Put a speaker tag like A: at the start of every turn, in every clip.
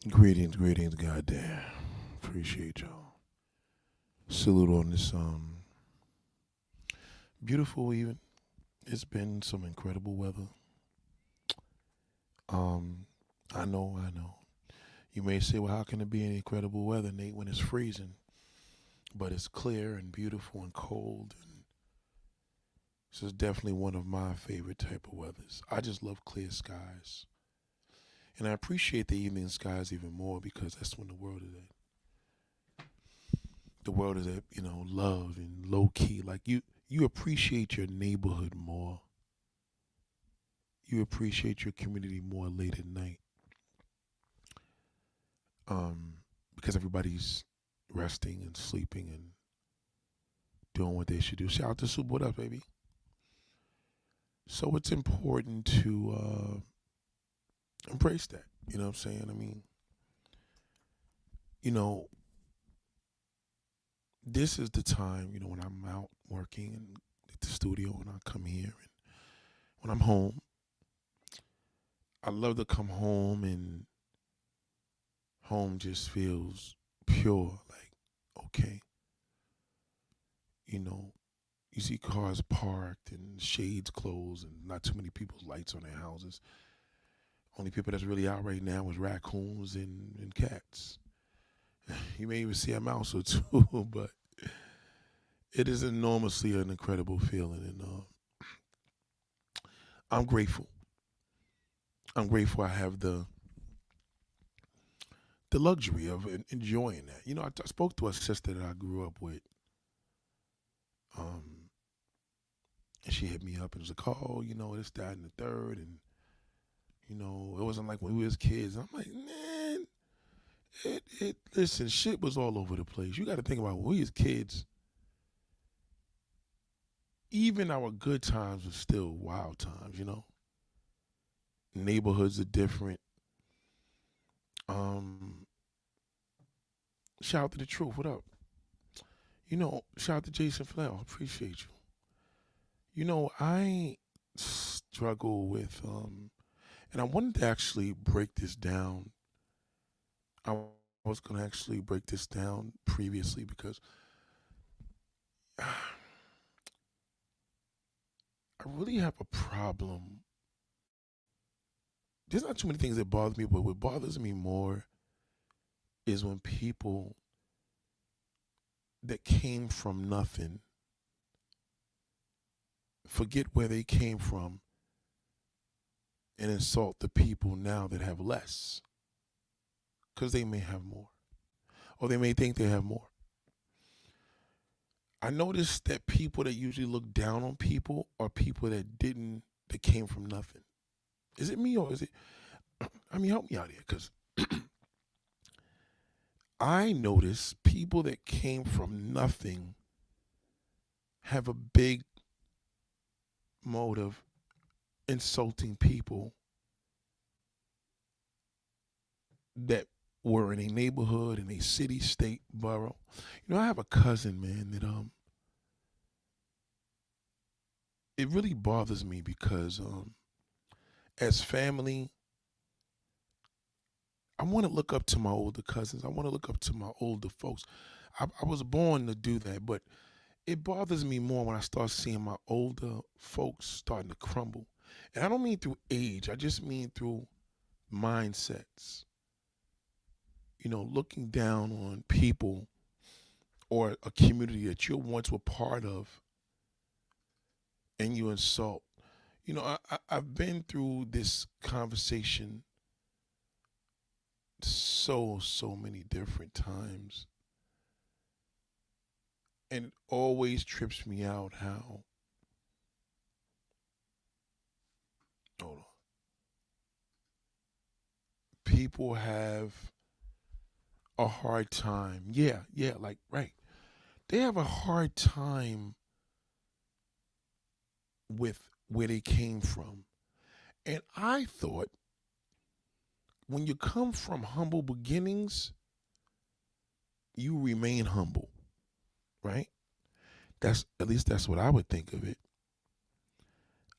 A: Greetings, goddamn. Appreciate y'all. Salute on this beautiful even. It's been some incredible weather. Um I know. You may say, well, how can it be any incredible weather, Nate, when it's freezing? But it's clear and beautiful and cold, and this is definitely one of my favorite type of weathers. I just love clear skies. And I appreciate the evening skies even more because that's when the world is at love and low key. Like you appreciate your neighborhood more. You appreciate your community more late at night. Um, because everybody's resting and sleeping and doing what they should do. Shout out to Soup, what up, baby? So it's important to embrace that. You know what I'm saying? I mean, you know, this is the time, when I'm out working and at the studio and I come here and when I'm home, I love to come home and home just feels pure. Like, okay, you know, you see cars parked and shades closed and not too many people's lights on their houses. Only people that's really out right now is raccoons and cats. You may even see a mouse or two, but it is enormously an incredible feeling, and I'm grateful. I'm grateful I have the luxury of enjoying that. I spoke to a sister that I grew up with, um, and she hit me up and was like, "Oh, this, that, and the third," and it wasn't like when we was kids. I'm like, man, listen, shit was all over the place. You got to think about when we was kids. Even our good times were still wild times. Neighborhoods are different. Um, Shout out to the truth. What up? Shout out to Jason Flair. Appreciate you. I struggle with and I wanted to actually break this down. I was gonna actually break this down previously because I really have a problem. There's not too many things that bother me, but what bothers me more is when people that came from nothing forget where they came from and insult the people now that have less because they may have more or they may think they have more. I noticed that people that usually look down on people are people that came from nothing. Is it me or is it? I mean, help me out here, because I notice people that came from nothing have a big mode of insulting people that were in a neighborhood, in a city, state, borough. I have a cousin, man, that it really bothers me because as family, I want to look up to my older cousins. I want to look up to my older folks. I was born to do that, but it bothers me more when I start seeing my older folks starting to crumble. And I don't mean through age, I just mean through mindsets. Looking down on people or a community that you once were part of and you insult. I've been through this conversation so many different times. And it always trips me out how, hold on, people have a hard time. Yeah, like, right. They have a hard time with where they came from. And I thought when you come from humble beginnings, you remain humble, right? At least that's what I would think of it.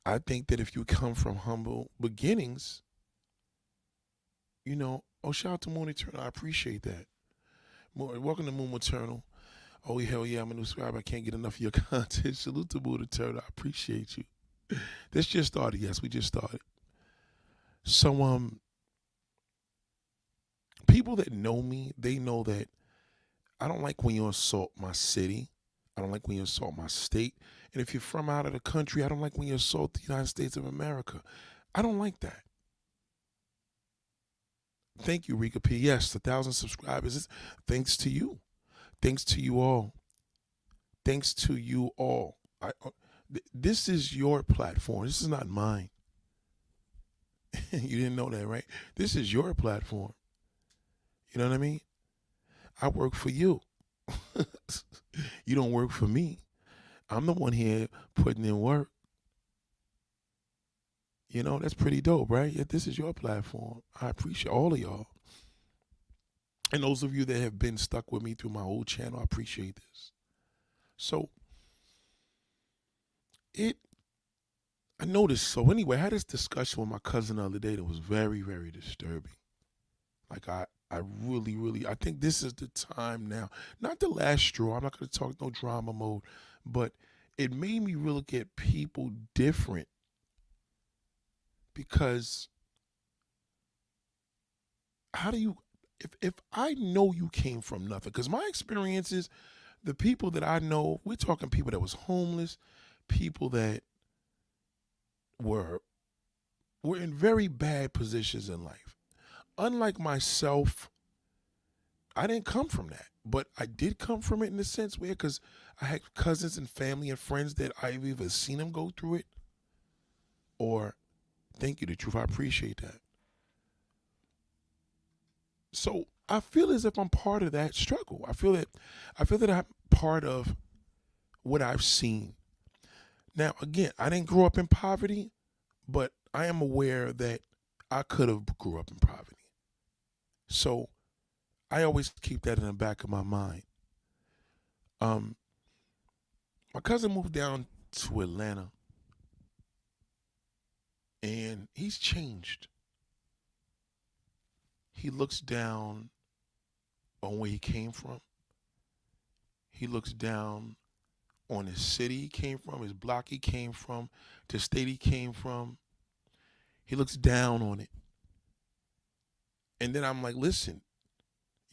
A: I think that if you come from humble beginnings, Oh, shout out to Moon Eternal. I appreciate that. Welcome to Moon Eternal. Oh, hell yeah, I'm a new subscriber. I can't get enough of your content. Salute to Moon Eternal. I appreciate you. This just started. Yes, we just started. So, people that know me, they know that I don't like when you assault my city. I don't like when you assault my state. And if you're from out of the country, I don't like when you assault the United States of America. I don't like that. Thank you, Rika P. Yes, 1,000 subscribers. Thanks to you. Thanks to you all. Thanks to you all. This is your platform. This is not mine. You didn't know that, right? This is your platform. You know what I mean? I work for you. You don't work for me. I'm the one here putting in work. You know, that's pretty dope, right? Yeah, this is your platform. I appreciate all of y'all. And those of you that have been stuck with me through my whole channel, I appreciate this. So, I noticed. So anyway, I had this discussion with my cousin the other day that was very, very disturbing. Like I really, I think this is the time now. Not the last straw. I'm not going to talk no drama mode, but it made me really look at people different because how do you, if I know you came from nothing, because my experience is the people that I know, we're talking people that was homeless, people that were in very bad positions in life. Unlike myself, I didn't come from that, but I did come from it in the sense where, because I had cousins and family and friends that I've either seen them go through it or, thank you, the truth, I appreciate that. So I feel as if I'm part of that struggle. I feel that I'm part of what I've seen. Now, again, I didn't grow up in poverty, but I am aware that I could have grew up in poverty. So I always keep that in the back of my mind. My cousin moved down to Atlanta, and he's changed. He looks down on where he came from. He looks down on his city he came from, his block he came from, the state he came from. He looks down on it. And then I'm like, listen,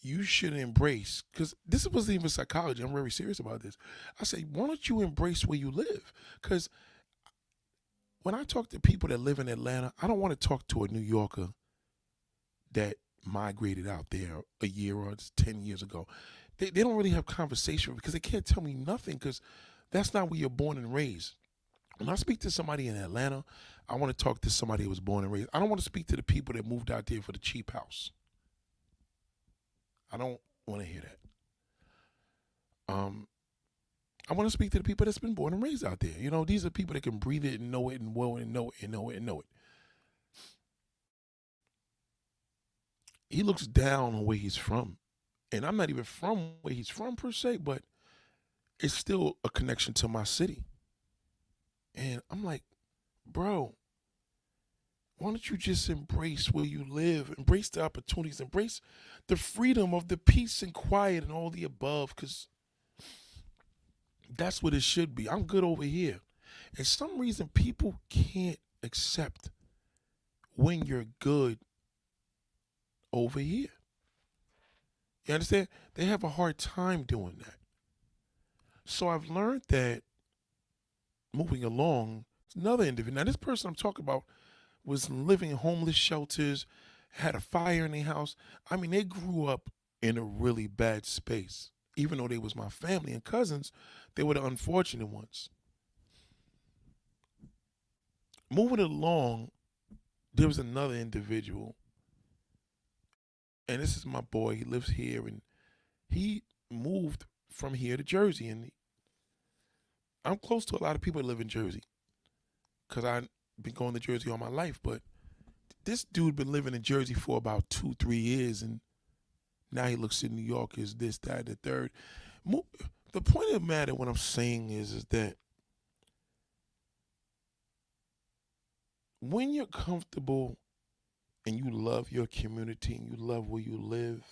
A: you should embrace, because this wasn't even psychology. I'm very serious about this. I say, why don't you embrace where you live? Because when I talk to people that live in Atlanta, I don't want to talk to a New Yorker that migrated out there a year or 10 years ago. They don't really have conversation because they can't tell me nothing because that's not where you're born and raised. When I speak to somebody in Atlanta, I want to talk to somebody who was born and raised. I don't want to speak to the people that moved out there for the cheap house. I don't want to hear that. I want to speak to the people that's been born and raised out there. You know, these are people that can breathe it and know it and will and know it and know it and know it. He looks down on where he's from. And I'm not even from where he's from per se, but it's still a connection to my city. And I'm like, bro, why don't you just embrace where you live, embrace the opportunities, embrace the freedom of the peace and quiet and all the above, because that's what it should be. I'm good over here. And some reason people can't accept when you're good over here. You understand? They have a hard time doing that. So I've learned that moving along, another individual. Now, this person I'm talking about was living in homeless shelters, had a fire in their house. I mean, they grew up in a really bad space. Even though they was my family and cousins, they were the unfortunate ones. Moving along, there was another individual, and this is my boy. He lives here, and he moved from here to Jersey, and I'm close to a lot of people that live in Jersey because I've been going to Jersey all my life. But this dude been living in Jersey for about 2-3 years, and now he looks at New York as this, that, the third. The point of the matter, what I'm saying is that when you're comfortable and you love your community and you love where you live,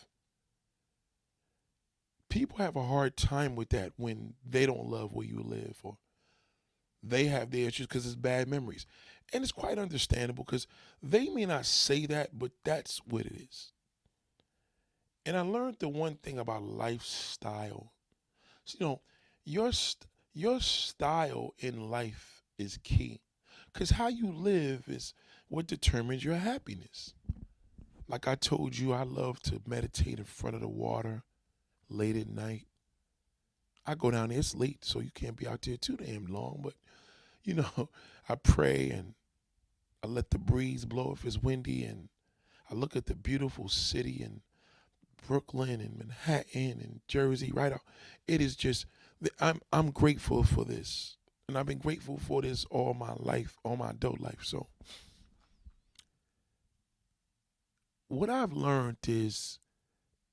A: people have a hard time with that when they don't love where you live or they have their issues because it's bad memories. And it's quite understandable because they may not say that, but that's what it is. And I learned the one thing about lifestyle. So, your your style in life is key because how you live is what determines your happiness. Like I told you, I love to meditate in front of the water late at night. I go down there, it's late, so you can't be out there too damn long, but you know, I pray and I let the breeze blow if it's windy, and I look at the beautiful city and Brooklyn and Manhattan and Jersey right out. It is just I'm grateful for this. And I've been grateful for this all my life, all my adult life. So what I've learned is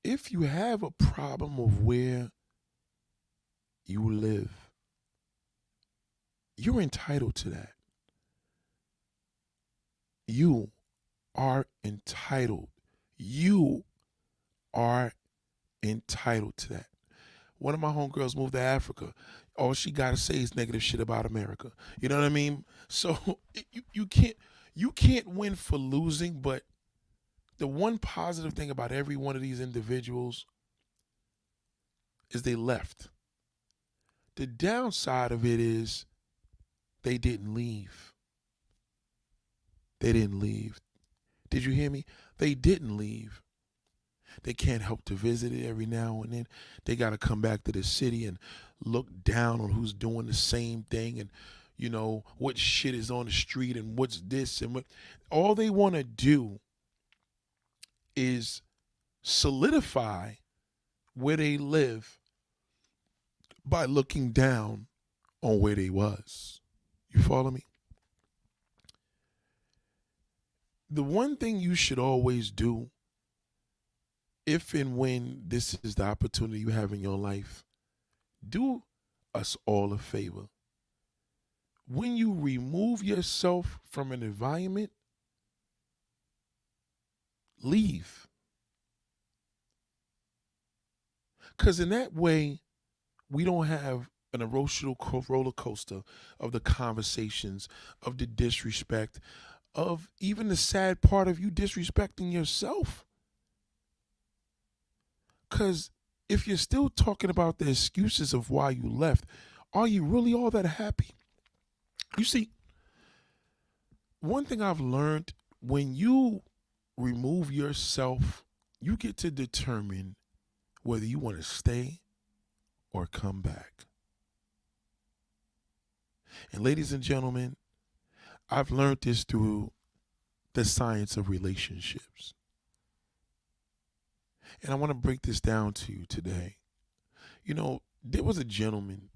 A: if you have a problem of where you live, you're entitled to that. You are entitled. You are entitled to that. One of my homegirls moved to Africa. All she gotta say is negative shit about America. You know what I mean? So you can't win for losing, but the one positive thing about every one of these individuals is they left. The downside of it is they didn't leave. They didn't leave. Did you hear me? They didn't leave. They can't help to visit it every now and then. They got to come back to the city and look down on who's doing the same thing and, what shit is on the street and what's this and what. All they want to do is solidify where they live by looking down on where they was. You follow me? The one thing you should always do, if and when this is the opportunity you have in your life, do us all a favor. When you remove yourself from an environment, leave. Because in that way, we don't have an emotional roller coaster of the conversations, of the disrespect, of even the sad part of you disrespecting yourself. Because if you're still talking about the excuses of why you left, are you really all that happy? You see, one thing I've learned, when you remove yourself, you get to determine whether you want to stay or come back. And ladies and gentlemen, I've learned this through the science of relationships. And I want to break this down to you today. There was a gentleman,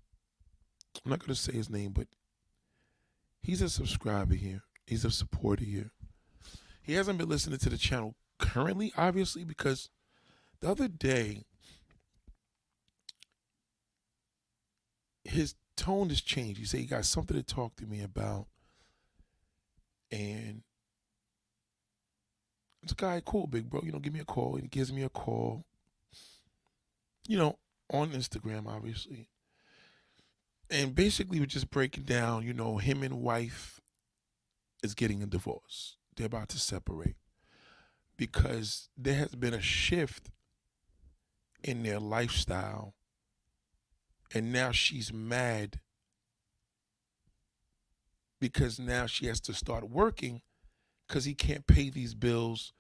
A: I'm not going to say his name, but he's a subscriber here. He's a supporter here. He hasn't been listening to the channel currently, obviously, because the other day, his tone has changed. He said he got something to talk to me about. And it's a guy, cool, big bro, give me a call. And he gives me a call, on Instagram, obviously. And basically, we're just breaking down, him and wife is getting a divorce. They're about to separate because there has been a shift in their lifestyle. And now she's mad because now she has to start working because he can't pay these bills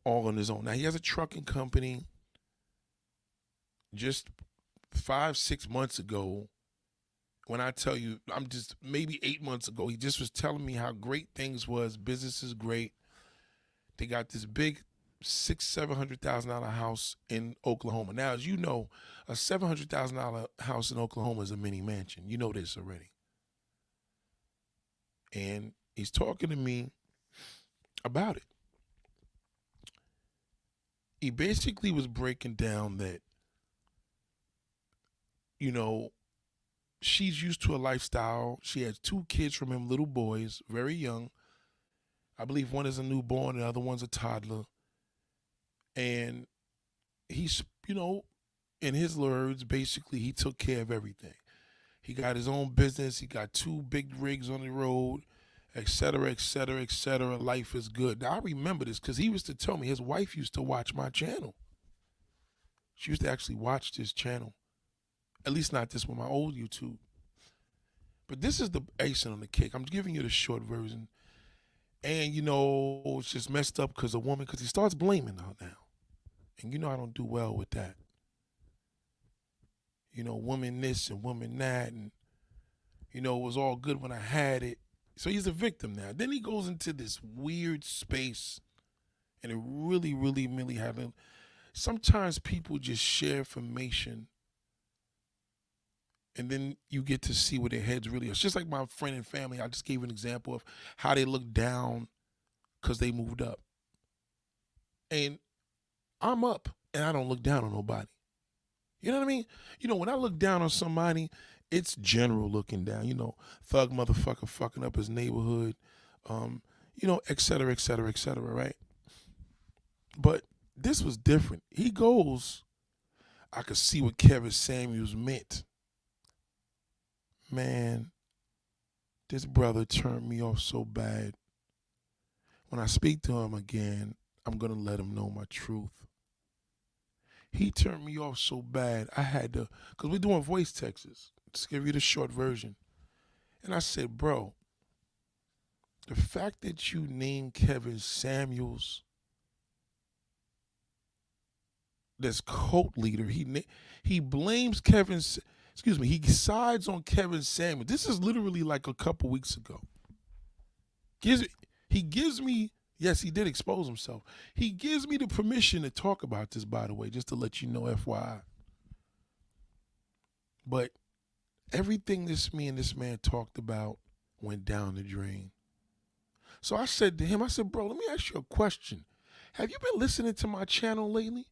A: all on his own. Now, he has a trucking company. Just 5-6 months ago, when I tell you, I'm just maybe 8 months ago, he just was telling me how great things was. Business is great. They got this big $700,000 house in Oklahoma. Now, as you know, a $700,000 house in Oklahoma is a mini mansion. You know this already. And he's talking to me about it. He basically was breaking down that, she's used to a lifestyle. She has 2 kids from him, little boys, very young. I believe one is a newborn, and the other one's a toddler. And he's, in his words, basically he took care of everything. He got his own business. He got 2 big rigs on the road, et cetera, et cetera, et cetera. Life is good. Now, I remember this because he used to tell me his wife used to watch my channel. She used to actually watch this channel. At least not this one, my old YouTube. But this is the icing on the cake. I'm giving you the short version. And, it's just messed up because he starts blaming her now. And I don't do well with that. Woman this and woman that. And, it was all good when I had it. So he's a victim now. Then he goes into this weird space. And it really, really, really happened. Sometimes people just share information. And then you get to see where their heads really are. It's just like my friend and family. I just gave an example of how they look down because they moved up. And I'm up, and I don't look down on nobody. You know what I mean? When I look down on somebody, it's general looking down. Thug motherfucker fucking up his neighborhood, et cetera, et cetera, et cetera, right? But this was different. He goes, I could see what Kevin Samuels meant. Man, this brother turned me off so bad. When I speak to him again, I'm going to let him know my truth. He turned me off so bad, I had to, because we're doing voice texts. Just give you the short version. And I said, bro, the fact that you named Kevin Samuels this cult leader, he blames he sides on Kevin Samuels. This is literally like a couple weeks ago. He gives me, yes, he did expose himself. He gives me the permission to talk about this, by the way, just to let you know, FYI. But everything me and this man talked about went down the drain. So I said to him, bro, let me ask you a question. Have you been listening to my channel lately?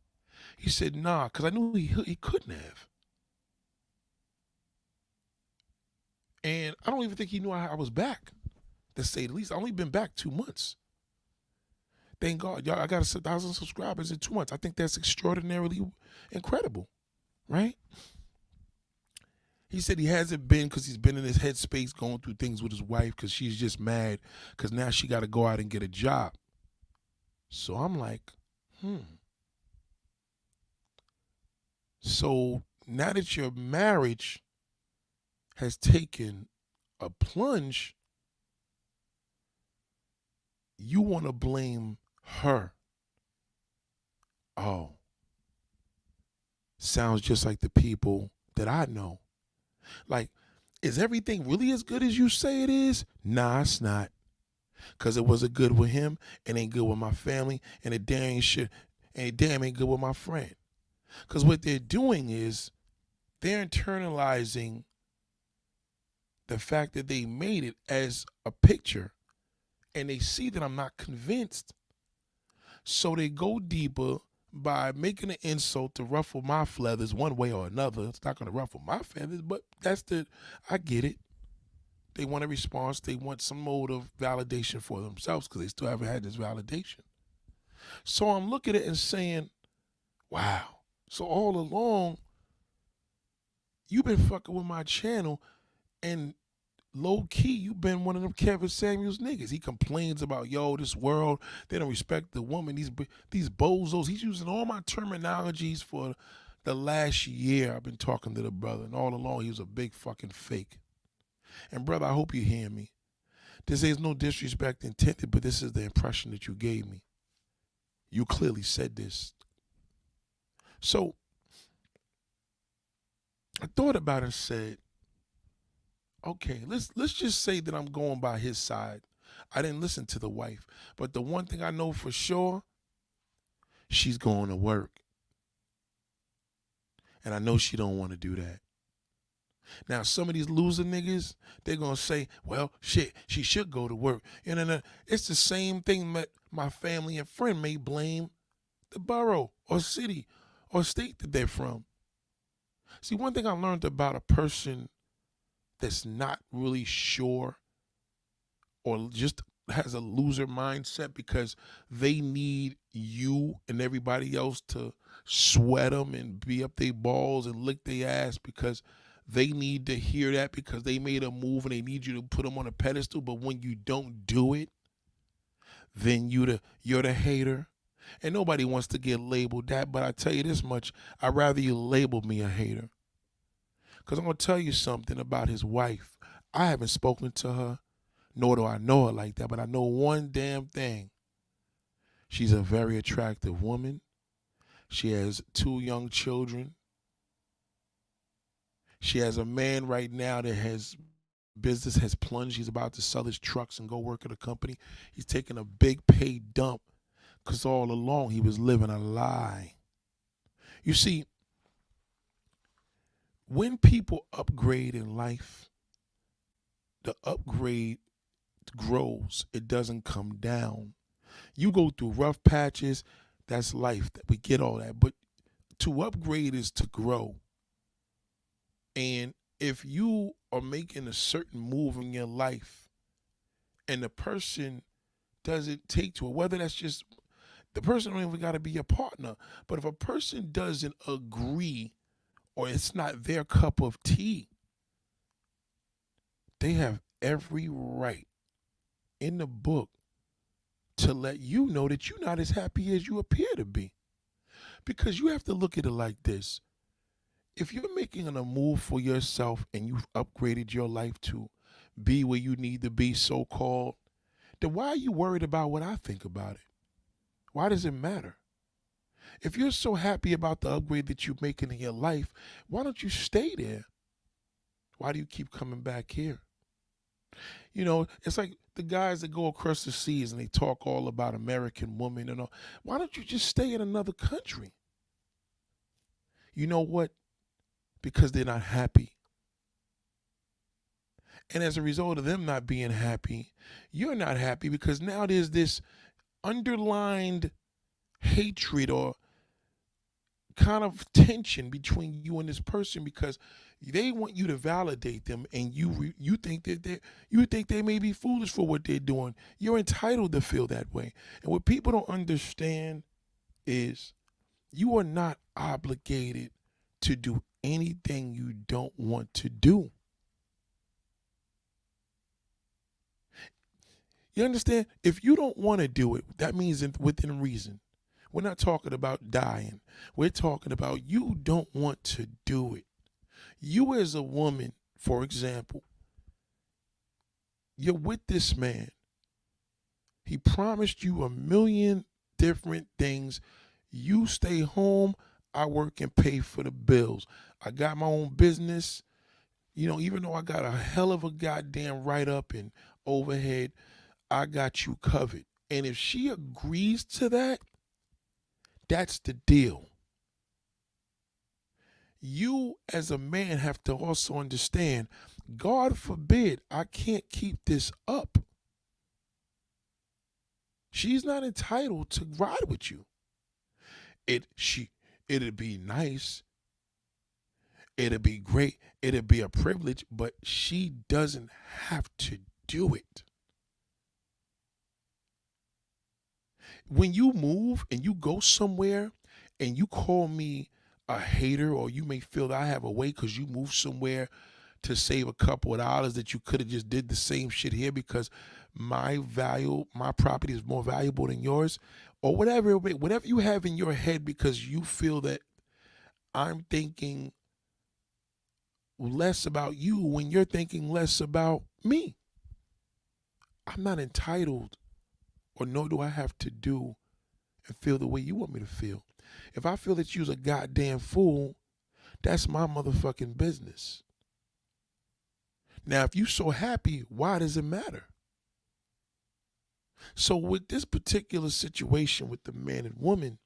A: He said, nah, because I knew he couldn't have. And I don't even think he knew I was back, to say the least. I only been back 2 months. Thank God. Y'all, I got 1,000 subscribers in 2 months. I think that's extraordinarily incredible, right? He said he hasn't been because he's been in his headspace going through things with his wife because she's just mad because now she got to go out and get a job. So I'm like, So now that your marriage has taken a plunge, you want to blame her. Oh, sounds just like the people that I know. Like, is everything really as good as you say it is? Nah, it's not. Because it wasn't good with him, it ain't good with my family, and it damn ain't good with my friend. Because what they're doing is they're internalizing the fact that they made it as a picture, and they see that I'm not convinced. So they go deeper by making an insult to ruffle my feathers one way or another. It's not going to ruffle my feathers, but I get it. They want a response. They want some mode of validation for themselves because they still haven't had this validation. So I'm looking at it and saying, wow. So all along, you've been fucking with my channel, and low key, you've been one of them Kevin Samuels niggas. He complains about, this world, they don't respect the woman, these bozos. He's using all my terminologies for the last year. I've been talking to the brother, and all along, he was a big fucking fake. And brother, I hope you hear me. This is no disrespect intended, but this is the impression that you gave me. You clearly said this. So I thought about it and said, okay, let's just say that I'm going by his side. I didn't listen to the wife, but the one thing I know for sure, she's going to work. And I know she don't want to do that. Now, some of these loser niggas, they're going to say, well, shit, she should go to work. And it's the same thing that my family and friend may blame the borough or city or state that they're from. See, one thing I learned about a person that's not really sure or just has a loser mindset because they need you and everybody else to sweat them and be up their balls and lick their ass because they need to hear that because they made a move and they need you to put them on a pedestal. But when you don't do it, then you're the hater. And nobody wants to get labeled that. But I tell you this much, I'd rather you label me a hater. Because I'm going to tell you something about his wife. I haven't spoken to her, nor do I know her like that. But I know one damn thing. She's a very attractive woman. She has 2 young children. She has a man right now that has business has plunged. He's about to sell his trucks and go work at a company. He's taking a big pay dump because all along he was living a lie. You see, when people upgrade in life, the upgrade grows. It doesn't come down. You go through rough patches. That's life. We get all that. But to upgrade is to grow. And if you are making a certain move in your life and the person doesn't take to it, whether that's just the person don't even got to be your partner, but if a person doesn't agree or it's not their cup of tea, they have every right in the book to let you know that you're not as happy as you appear to be. Because you have to look at it like this. If you're making a move for yourself and you've upgraded your life to be where you need to be, so-called, then why are you worried about what I think about it? Why does it matter? If you're so happy about the upgrade that you're making in your life, why don't you stay there? Why do you keep coming back here? You know, it's like the guys that go across the seas and they talk all about American women and all. Why don't you just stay in another country? You know what? Because they're not happy. And as a result of them not being happy, you're not happy because now there's this underlined hatred or kind of tension between you and this person because they want you to validate them and you think that they may be foolish for what they're doing. You're entitled to feel that way. And what people don't understand is you are not obligated to do anything you don't want to do. You understand? If you don't want to do it, that means within reason. We're not talking about dying. We're talking about you don't want to do it. You as a woman, for example, you're with this man. He promised you a million different things. You stay home, I work and pay for the bills. I got my own business. You know, even though I got a hell of a goddamn write-up and overhead, I got you covered. And if she agrees to that, that's the deal. You as a man have to also understand, God forbid I can't keep this up. She's not entitled to ride with you. It'd be nice. It'd be great. It'd be a privilege, but she doesn't have to do it. When you move and you go somewhere and you call me a hater, or you may feel that I have a way because you moved somewhere to save a couple of dollars that you could have just did the same shit here because my property is more valuable than yours, or whatever you have in your head because you feel that I'm thinking less about you when you're thinking less about me. I'm not entitled, or nor do I have to do and feel the way you want me to feel. If I feel that you's a goddamn fool, that's my motherfucking business. Now, if you so happy, why does it matter? So with this particular situation with the man and woman,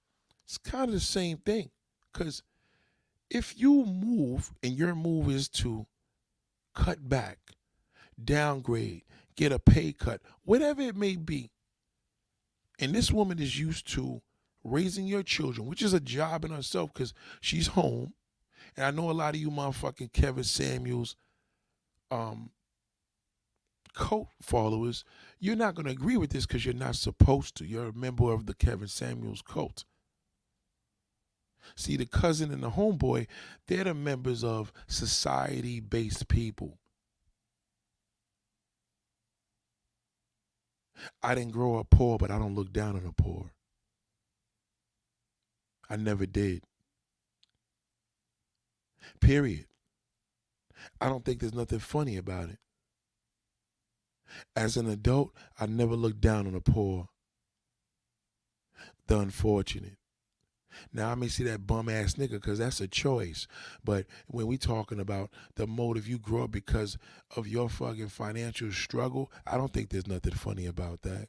A: it's kind of the same thing. Because if you move and your move is to cut back, downgrade, get a pay cut, whatever it may be, and this woman is used to raising your children, which is a job in herself because she's home. And I know a lot of you motherfucking Kevin Samuels cult followers, you're not going to agree with this because you're not supposed to. You're a member of the Kevin Samuels cult. See, the cousin and the homeboy, they're the members of society-based people. I didn't grow up poor, but I don't look down on the poor. I never did. Period. I don't think there's nothing funny about it. As an adult, I never looked down on the poor, the unfortunate. Now I may see that bum ass nigga because that's a choice. But when we talking about the motive, you grow up because of your fucking financial struggle, I don't think there's nothing funny about that.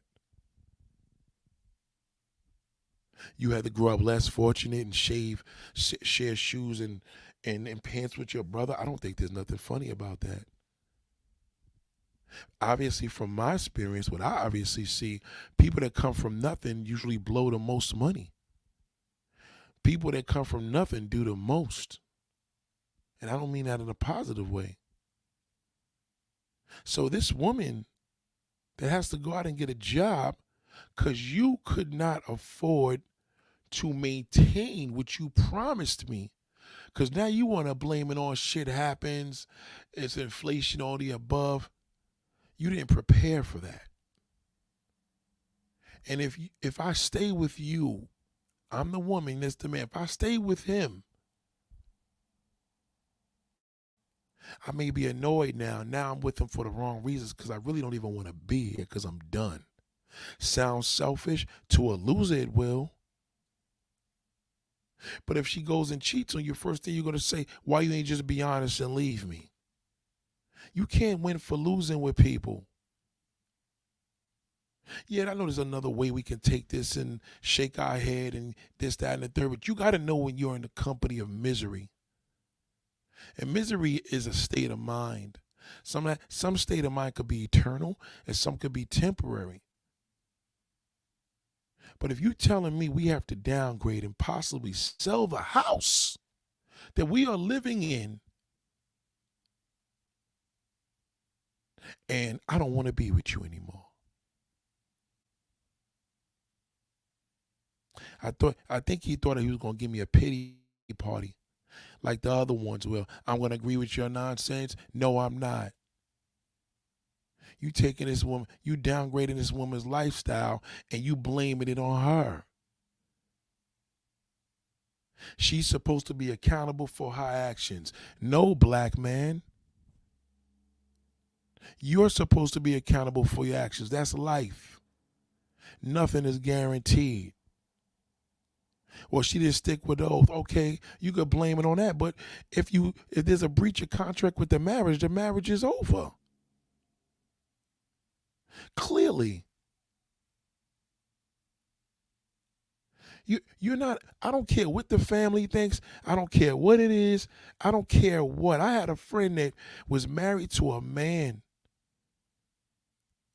A: You had to grow up less fortunate and share shoes and pants with your brother. I don't think there's nothing funny about that. Obviously, from my experience, what I obviously see, people that come from nothing usually blow the most money. People that come from nothing do the most. And I don't mean that in a positive way. So this woman that has to go out and get a job because you could not afford to maintain what you promised me, because now you want to blame it on shit happens, it's inflation, all the above. You didn't prepare for that. And if I stay with you, I'm the woman, that's the man. If I stay with him, I may be annoyed now. Now I'm with him for the wrong reasons because I really don't even want to be here because I'm done. Sounds selfish. To a loser, it will. But if she goes and cheats on you, first thing you're going to say, why you ain't just be honest and leave me? You can't win for losing with people. Yeah, I know there's another way we can take this and shake our head and this, that, and the third, but you got to know when you're in the company of misery. And misery is a state of mind. Some state of mind could be eternal and some could be temporary. But if you're telling me we have to downgrade and possibly sell the house that we are living in, and I don't want to be with you anymore. I think he thought he was going to give me a pity party like the other ones will. I'm going to agree with your nonsense. No, I'm not. You taking this woman, you downgrading this woman's lifestyle and you blaming it on her. She's supposed to be accountable for her actions. No, black man. You're supposed to be accountable for your actions. That's life. Nothing is guaranteed. Well, she didn't stick with the oath. Okay, you could blame it on that. But if there's a breach of contract with the marriage is over. Clearly. You're not, I don't care what the family thinks. I don't care what it is. I don't care what. I had a friend that was married to a man.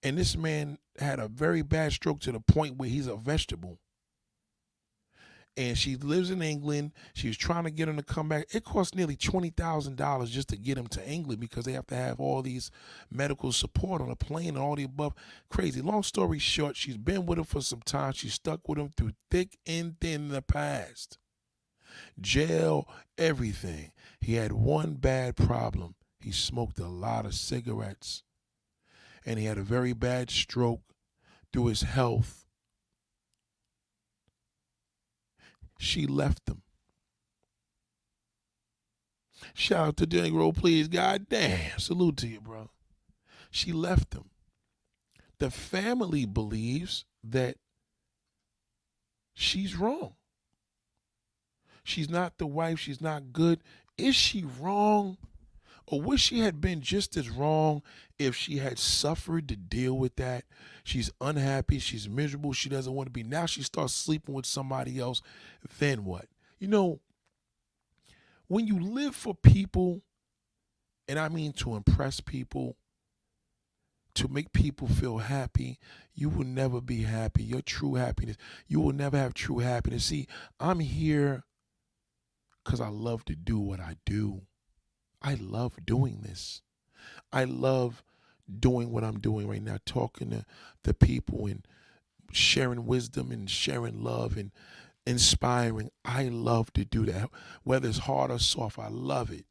A: And this man had a very bad stroke to the point where he's a vegetable. And she lives in England. She was trying to get him to come back. It cost nearly $20,000 just to get him to England because they have to have all these medical support on a plane and all the above. Crazy. Long story short, she's been with him for some time. She stuck with him through thick and thin in the past. Jail, everything. He had one bad problem. He smoked a lot of cigarettes. And he had a very bad stroke through his health. She left him. Shout out to Negro, please. God damn. Salute to you, bro. She left him. The family believes that she's wrong. She's not the wife. She's not good. Is she wrong? Or wish she had been just as wrong if she had suffered to deal with that. She's unhappy. She's miserable. She doesn't want to be. Now she starts sleeping with somebody else. Then what? You know, when you live for people, and I mean to impress people, to make people feel happy, you will never be happy. Your true happiness, you will never have true happiness. See, I'm here because I love to do what I do. I love doing this. I love doing what I'm doing right now, talking to the people and sharing wisdom and sharing love and inspiring. I love to do that. Whether it's hard or soft, I love it.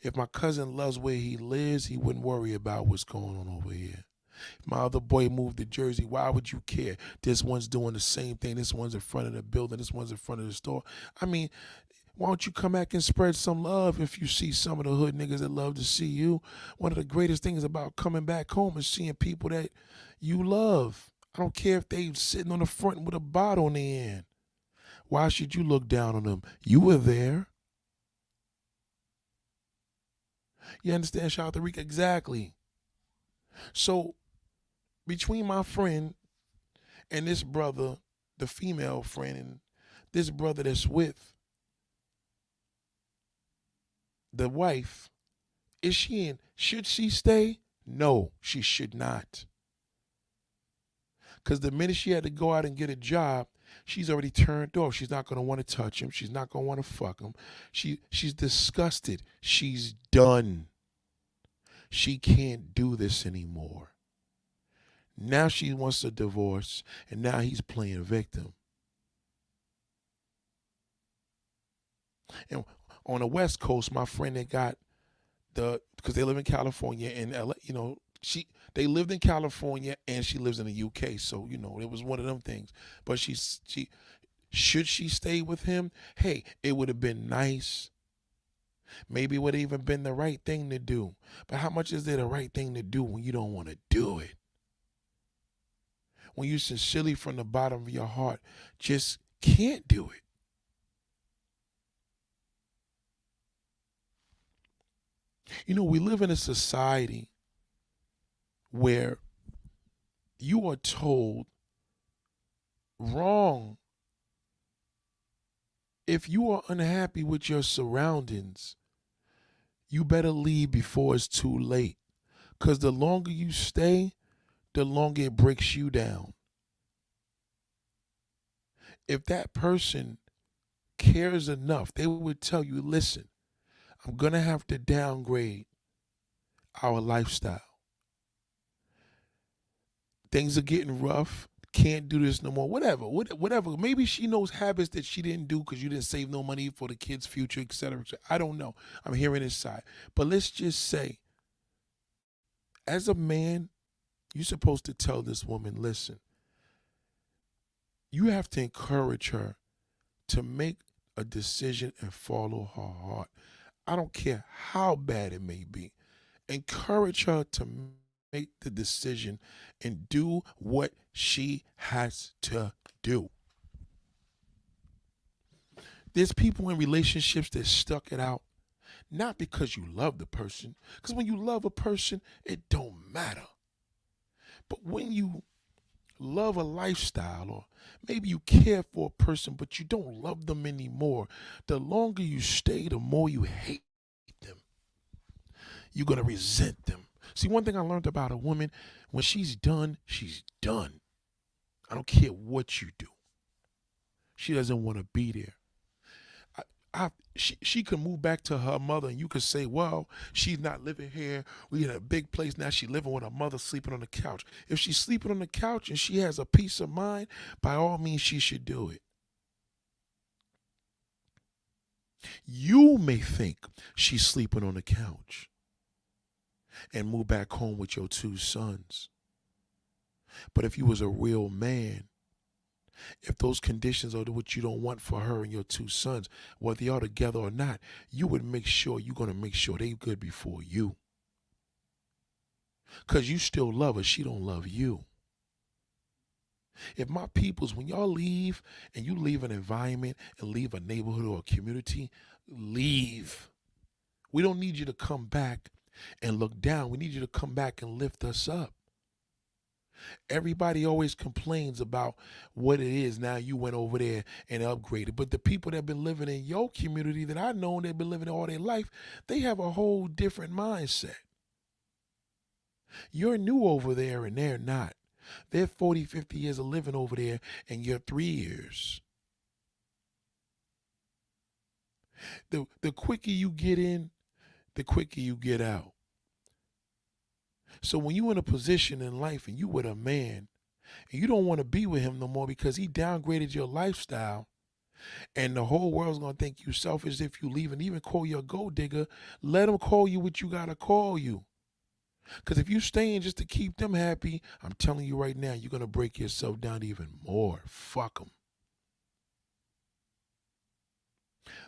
A: If my cousin loves where he lives, he wouldn't worry about what's going on over here. If my other boy moved to Jersey, why would you care? This one's doing the same thing. This one's in front of the building. This one's in front of the store. I mean, why don't you come back and spread some love if you see some of the hood niggas that love to see you? One of the greatest things about coming back home is seeing people that you love. I don't care if they sitting on the front with a bottle in their hand. Why should you look down on them? You were there. You understand, shout out to Rika? Exactly. So between my friend and this brother, the female friend, and this brother that's with the wife, is she in? Should she stay? No, she should not. Because the minute she had to go out and get a job, she's already turned off. She's not going to want to touch him. She's not going to want to fuck him. She's disgusted. She's done. She can't do this anymore. Now she wants a divorce, and now he's playing victim. And on the West Coast, my friend that got because they live in California and LA, they lived in California and she lives in the UK, so it was one of them things. But she should she stay with him? Hey, it would have been nice. Maybe it would have even been the right thing to do. But how much is there the right thing to do when you don't want to do it? When you sincerely from the bottom of your heart just can't do it. We live in a society where you are told wrong. If you are unhappy with your surroundings, you better leave before it's too late. Because the longer you stay, the longer it breaks you down. If that person cares enough, they would tell you, listen, I'm going to have to downgrade our lifestyle. Things are getting rough. Can't do this no more. Whatever. Maybe she knows habits that she didn't do because you didn't save no money for the kids' future, etc. I don't know. I'm hearing his side. But let's just say, as a man, you're supposed to tell this woman, listen, you have to encourage her to make a decision and follow her heart. I don't care how bad it may be. Encourage her to make the decision and do what she has to do. There's people in relationships that stuck it out, not because you love the person, because when you love a person, it don't matter. But when you love a lifestyle, or maybe you care for a person, but you don't love them anymore, the longer you stay, the more you hate them. You're going to resent them. See, one thing I learned about a woman, when she's done, she's done. I don't care what you do. She doesn't want to be there. She could move back to her mother and you could say, well, she's not living here. We in a big place now. She's living with her mother, sleeping on the couch. If she's sleeping on the couch and she has a peace of mind, by all means, she should do it. You may think she's sleeping on the couch and move back home with your 2 sons. But if you was a real man, if those conditions are what you don't want for her and your 2 sons, whether they are together or not, you would make sure you're going to make sure they good before you. Because you still love her. She don't love you. If my peoples, when y'all leave and you leave an environment and leave a neighborhood or a community, leave. We don't need you to come back and look down. We need you to come back and lift us up. Everybody always complains about what it is. Now you went over there and upgraded. But the people that have been living in your community that I know, they've been living all their life, they have a whole different mindset. You're new over there and they're not. They're 40, 50 years of living over there and you're 3 years. The quicker you get in, the quicker you get out. So when you in a position in life and you with a man and you don't want to be with him no more because he downgraded your lifestyle and the whole world's gonna think you selfish if you leave and even call you a gold digger, let them call you what you gotta call you. Because if you staying just to keep them happy, I'm telling you right now, you're gonna break yourself down even more. Fuck them.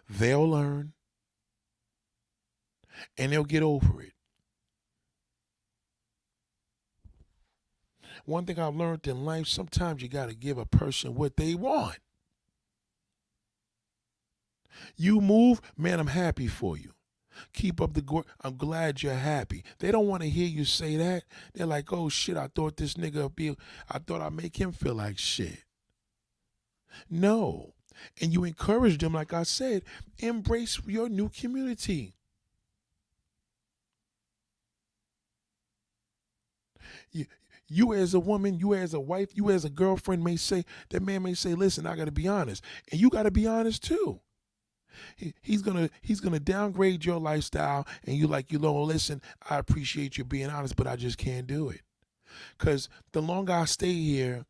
A: They'll learn and they'll get over it. One thing I've learned in life, sometimes you gotta give a person what they want. You move, man, I'm happy for you. Keep up the good. I'm glad you're happy. They don't want to hear you say that. They're like, oh shit, I thought this nigga be, I thought I'd make him feel like shit. No. And you encourage them, like I said, embrace your new community. You, you as a woman, you as a wife, you as a girlfriend may say, that man may say, listen, I gotta be honest. And you gotta be honest too. He's gonna downgrade your lifestyle and you like, you know, listen, I appreciate you being honest, but I just can't do it. Cause the longer I stay here,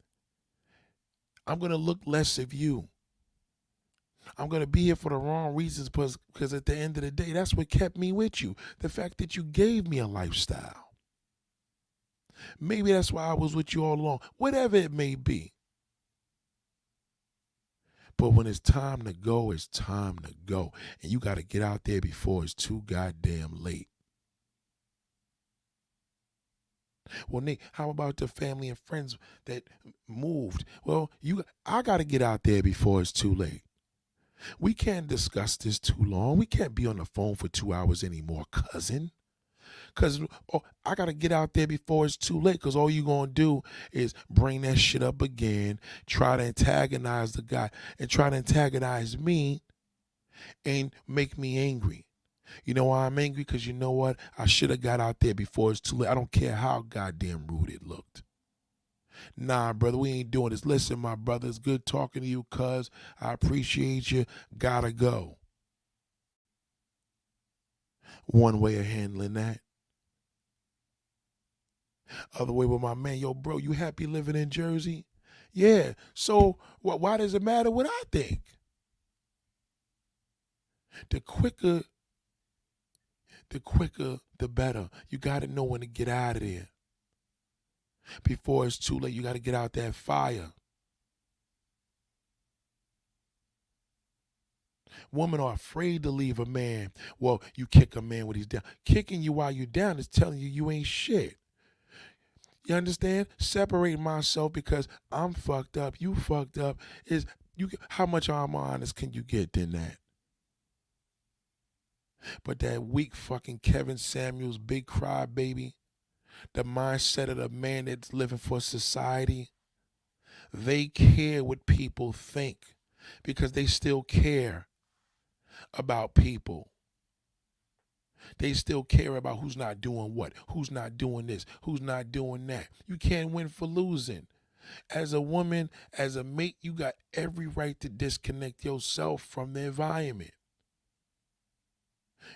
A: I'm gonna look less of you. I'm gonna be here for the wrong reasons because at the end of the day, that's what kept me with you. The fact that you gave me a lifestyle. Maybe that's why I was with you all along. Whatever it may be. But when it's time to go, it's time to go. And you gotta get out there before it's too goddamn late. Well, Nick, how about the family and friends that moved? Well, I got to get out there before it's too late. We can't discuss this too long. We can't be on the phone for 2 hours anymore, cousin. Because I got to get out there before it's too late because all you're going to do is bring that shit up again, try to antagonize the guy, and try to antagonize me and make me angry. You know why I'm angry? Because you know what? I should have got out there before it's too late. I don't care how goddamn rude it looked. Nah, brother, we ain't doing this. Listen, my brother, it's good talking to you, cuz. I appreciate you. Gotta go. One way of handling that. Other way with my man, yo, bro, you happy living in Jersey? Yeah. So why does it matter what I think? The quicker, the better. You got to know when to get out of there. Before it's too late, you got to get out that fire. Women are afraid to leave a man. Well, you kick a man when he's down. Kicking you while you're down is telling you ain't shit. You understand? Separate myself because I'm fucked up. You fucked up. Is you? How much more honest can you get than that? But that weak fucking Kevin Samuels, big cry baby, the mindset of the man that's living for society, they care what people think because they still care about people. They still care about who's not doing what, who's not doing this, who's not doing that. You can't win for losing. As a woman, as a mate, you got every right to disconnect yourself from the environment.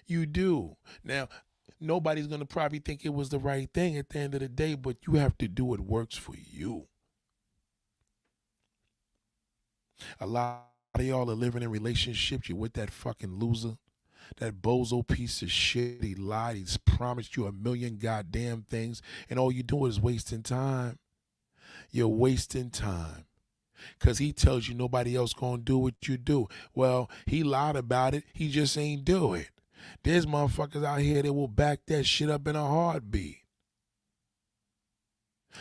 A: You do. Now, nobody's going to probably think it was the right thing at the end of the day, but you have to do what works for you. A lot of y'all are living in relationships. You're with that fucking loser, that bozo piece of shit. He lied. He's promised you a million goddamn things, and all you do is wasting time. You're wasting time. Because he tells you nobody else going to do what you do. Well, he lied about it. He just ain't do it. There's motherfuckers out here that will back that shit up in a heartbeat.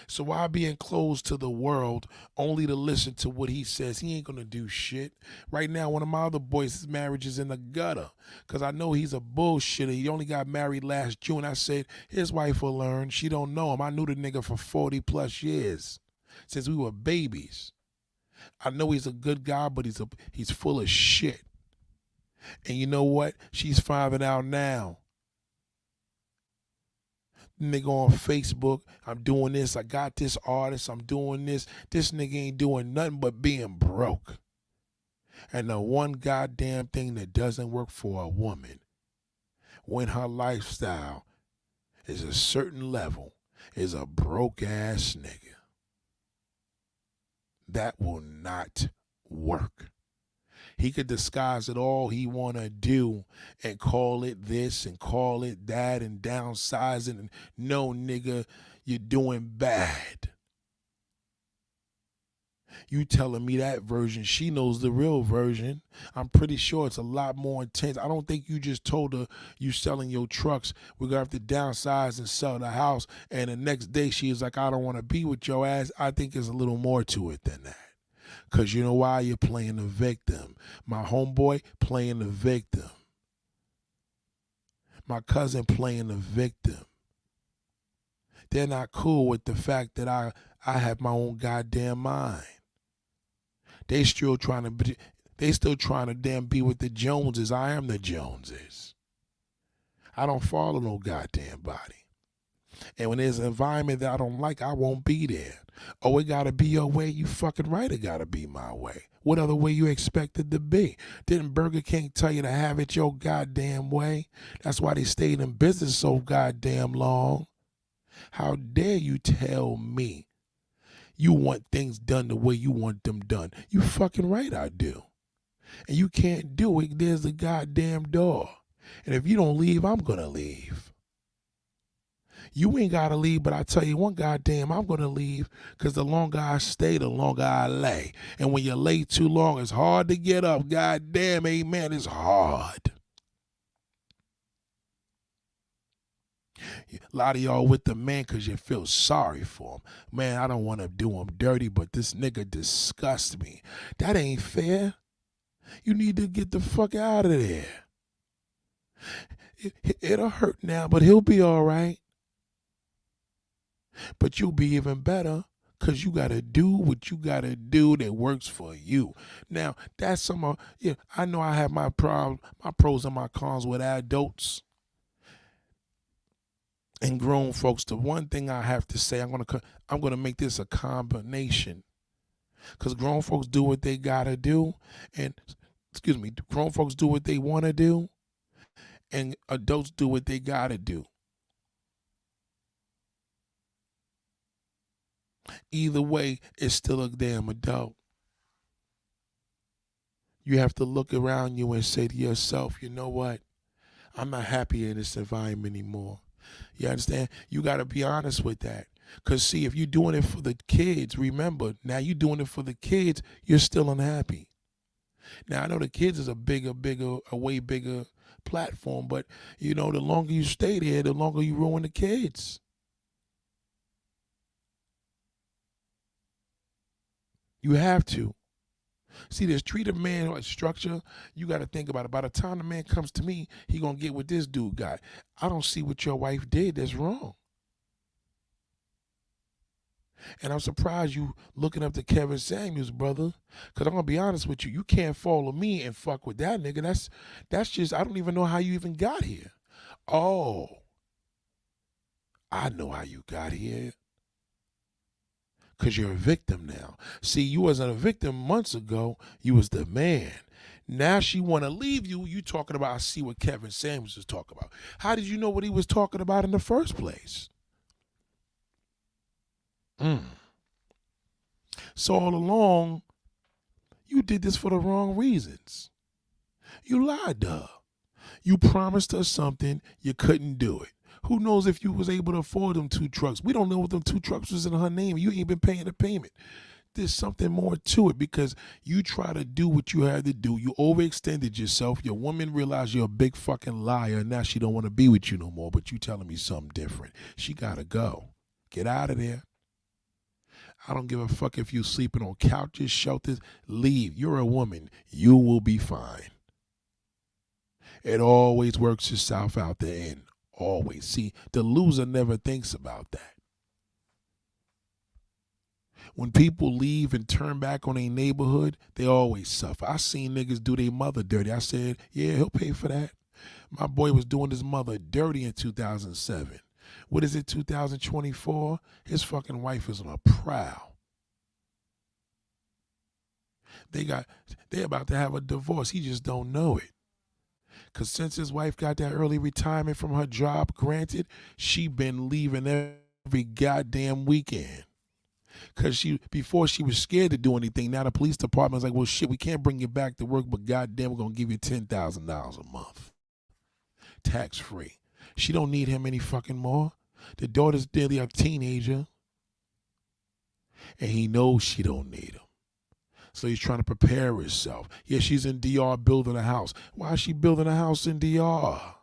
A: So why being closed to the world only to listen to what he says? He ain't gonna do shit. Right now, one of my other boys, his marriage is in the gutter. Cause I know he's a bullshitter. He only got married last June. I said, his wife will learn. She don't know him. I knew the nigga for 40 plus years. Since we were babies. I know he's a good guy, but he's full of shit. And you know what? She's finding out now. Nigga on Facebook, I'm doing this, I got this artist, I'm doing this. This nigga ain't doing nothing but being broke. And the one goddamn thing that doesn't work for a woman, when her lifestyle is a certain level, is a broke ass nigga. That will not work. He could disguise it all he want to do and call it this and call it that and downsize it. And no, nigga, you're doing bad. You telling me that version. She knows the real version. I'm pretty sure it's a lot more intense. I don't think you just told her you selling your trucks. We're going to have to downsize and sell the house. And the next day she is like, I don't want to be with your ass. I think there's a little more to it than that. Because you know why? You're playing the victim. My homeboy playing the victim. My cousin playing the victim. They're not cool with the fact that I have my own goddamn mind. They still trying to damn be with the Joneses. I am the Joneses. I don't follow no goddamn body. And when there's an environment that I don't like, I won't be there. Oh, it gotta be your way? You fucking right, it gotta be my way. What other way you expect it to be? Didn't Burger King tell you to have it your goddamn way? That's why they stayed in business so goddamn long. How dare you tell me you want things done the way you want them done? You fucking right I do. And you can't do it. There's the goddamn door. And if you don't leave, I'm gonna leave. You ain't gotta leave, but I tell you one goddamn, I'm gonna leave, because the longer I stay, the longer I lay. And when you lay too long, it's hard to get up. Goddamn, amen, it's hard. A lot of y'all with the man because you feel sorry for him. Man, I don't want to do him dirty, but this nigga disgusts me. That ain't fair. You need to get the fuck out of there. It'll hurt now, but he'll be all right. But you'll be even better because you got to do what you got to do that works for you. Now, that's I know I have my pros and my cons with adults and grown folks. The one thing I have to say, I'm gonna make this a combination, because grown folks do what they gotta do, and grown folks do what they want to do, and adults do what they gotta do. Either way, it's still a damn adult. You have to look around you and say to yourself, you know what? I'm not happy in this environment anymore. You understand? You got to be honest with that. Because, see, if you're doing it for the kids, remember, now you're doing it for the kids, you're still unhappy. Now, I know the kids is a way bigger platform, but, the longer you stay there, the longer you ruin the kids. You have to. See, this treat a man like structure, you got to think about it. By the time the man comes to me, he going to get what this dude got. I don't see what your wife did that's wrong. And I'm surprised you looking up to Kevin Samuels, brother. Because I'm going to be honest with you. You can't follow me and fuck with that nigga. That's just, I don't even know how you even got here. Oh, I know how you got here. Because you're a victim now. See, you wasn't a victim months ago. You was the man. Now she want to leave you. You talking about, I see what Kevin Samuels is talking about. How did you know what he was talking about in the first place? So all along, you did this for the wrong reasons. You lied to her. You promised her something, you couldn't do it. Who knows if you was able to afford them 2 trucks? We don't know if them 2 trucks was in her name. You ain't been paying the payment. There's something more to it, because you try to do what you had to do. You overextended yourself. Your woman realized you're a big fucking liar, and now she don't want to be with you no more, but you telling me something different. She got to go. Get out of there. I don't give a fuck if you sleeping on couches, shelters. Leave. You're a woman. You will be fine. It always works itself out the end. Always. See, the loser never thinks about that. When people leave and turn back on their neighborhood, they always suffer. I seen niggas do their mother dirty. I said, yeah, he'll pay for that. My boy was doing his mother dirty in 2007. What is it, 2024? His fucking wife is on a prowl. They about to have a divorce. He just don't know it. Because since his wife got that early retirement from her job granted, she been leaving every goddamn weekend. Because before she was scared to do anything. Now the police department's like, well, shit, we can't bring you back to work, but goddamn, we're going to give you $10,000 a month. Tax free. She don't need him any fucking more. The daughter's nearly a teenager. And he knows she don't need him. So he's trying to prepare herself. Yeah, she's in DR building a house. Why is she building a house in DR?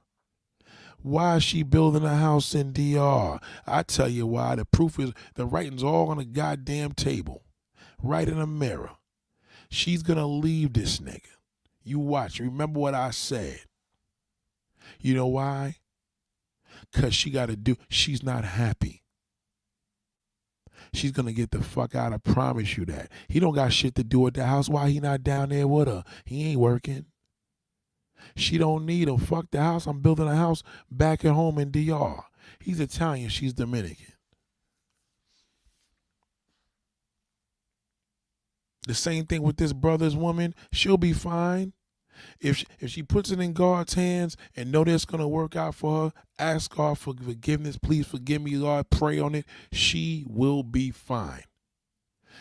A: Why is she building a house in DR? I tell you why. The proof is the writing's all on the goddamn table. Right in the mirror. She's going to leave this nigga. You watch. Remember what I said. You know why? Because she's not happy. She's going to get the fuck out. I promise you that. He don't got shit to do at the house. Why he not down there with her? He ain't working. She don't need him. Fuck the house. I'm building a house back at home in DR. He's Italian. She's Dominican. The same thing with this brother's woman. She'll be fine. If she puts it in God's hands and know that's going to work out for her, ask God for forgiveness. Please forgive me, Lord. Pray on it. She will be fine.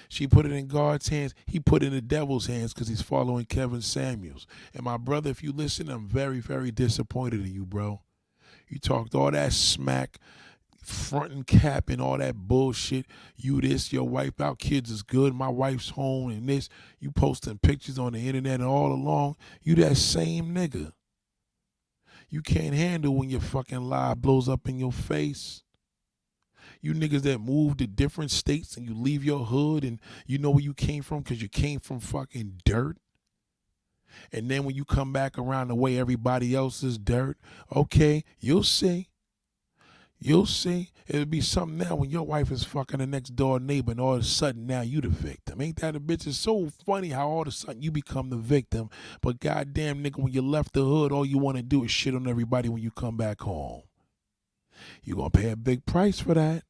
A: She put it in God's hands. He put it in the devil's hands because he's following Kevin Samuels. And my brother, if you listen, I'm very, very disappointed in you, bro. You talked all that smack, front and cap and all that bullshit. You this, your wife, our kids is good, my wife's home and this. You posting pictures on the internet and all along, you that same nigga. You can't handle when your fucking lie blows up in your face. You niggas that move to different states and you leave your hood and you know where you came from because you came from fucking dirt. And then when you come back around the way everybody else is dirt, okay, you'll see. You'll see. It'll be something now when your wife is fucking the next door neighbor and all of a sudden now you the victim. Ain't that a bitch? It's so funny how all of a sudden you become the victim. But goddamn nigga, when you left the hood, all you want to do is shit on everybody when you come back home. You're going to pay a big price for that.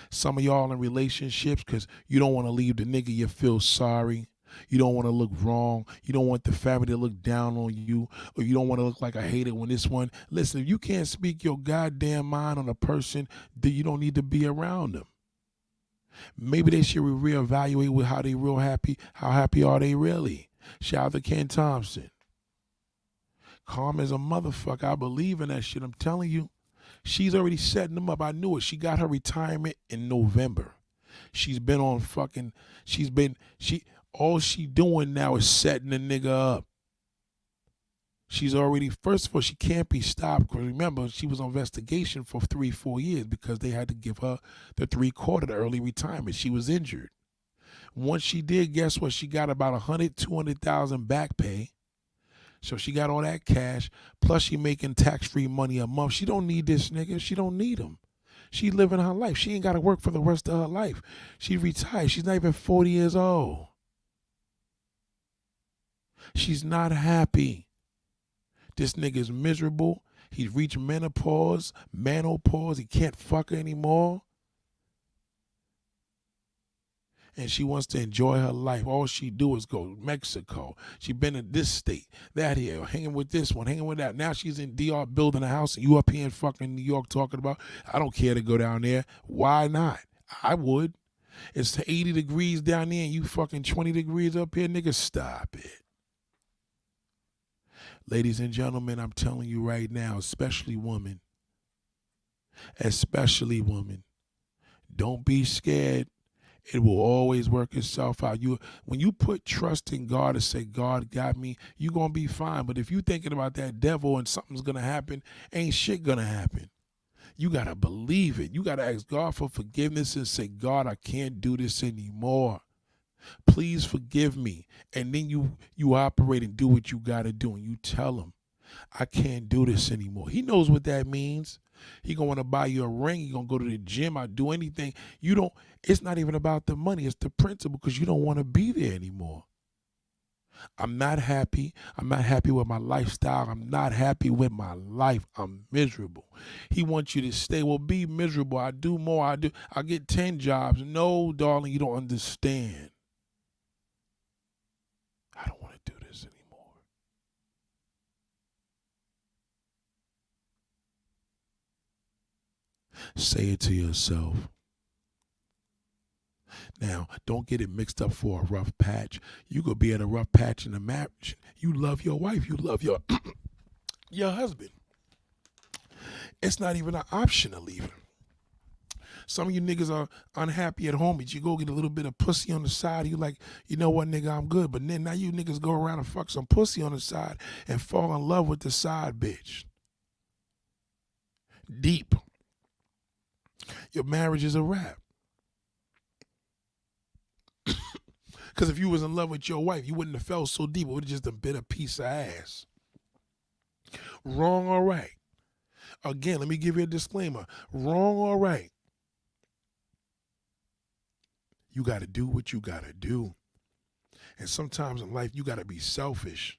A: Some of y'all in relationships because you don't want to leave the nigga, you feel sorry. You don't want to look wrong. You don't want the family to look down on you, or you don't want to look like a hater when this one. Listen, if you can't speak your goddamn mind on a person, then you don't need to be around them. Maybe they should reevaluate with how they real happy. How happy are they really? Shout out to Ken Thompson. Calm as a motherfucker. I believe in that shit. I'm telling you. She's already setting them up. I knew it. She got her retirement in November. She's been on fucking, all she doing now is setting the nigga up. She's already, first of all, she can't be stopped. Because remember, she was on investigation for 3-4 years because they had to give her the 3/4 the early retirement. She was injured. Once she did, guess what? She got about $200,000 back pay. So she got all that cash. Plus she making tax-free money a month. She don't need this nigga. She don't need him. She living her life. She ain't got to work for the rest of her life. She retired. She's not even 40 years old. She's not happy. This nigga's miserable. He's reached menopause. He can't fuck her anymore. And she wants to enjoy her life. All she do is go to Mexico. She been in this state, that here, hanging with this one, hanging with that. Now she's in DR building a house and you up here in fucking New York talking about, I don't care to go down there. Why not? I would. It's 80 degrees down there and you fucking 20 degrees up here, nigga. Stop it. Ladies and gentlemen, I'm telling you right now, especially women, don't be scared. It will always work itself out. When you put trust in God and say, God got me, you're going to be fine. But if you're thinking about that devil and something's going to happen, ain't shit going to happen. You got to believe it. You got to ask God for forgiveness and say, God, I can't do this anymore. Please forgive me. And then you operate and do what you got to do. And you tell him, I can't do this anymore. He knows what that means. He gonna want to buy you a ring. He gonna go to the gym. I do anything. It's not even about the money. It's the principle because you don't want to be there anymore. I'm not happy. I'm not happy with my lifestyle. I'm not happy with my life. I'm miserable. He wants you to stay. Well, be miserable. I do more. I get 10 jobs. No, darling, you don't understand. I don't want to do this anymore. Say it to yourself. Now, don't get it mixed up for a rough patch. You could be at a rough patch in a marriage. You love your wife. You love your your husband. It's not even an option to leave him. Some of you niggas are unhappy at home, but you go get a little bit of pussy on the side. You like, you know what, nigga, I'm good. But then now you niggas go around and fuck some pussy on the side and fall in love with the side bitch. Deep. Your marriage is a wrap. Because if you was in love with your wife, you wouldn't have felt so deep. It would have just been a piece of ass. Wrong or right? Again, let me give you a disclaimer. Wrong or right? You got to do what you got to do. And sometimes in life, you got to be selfish.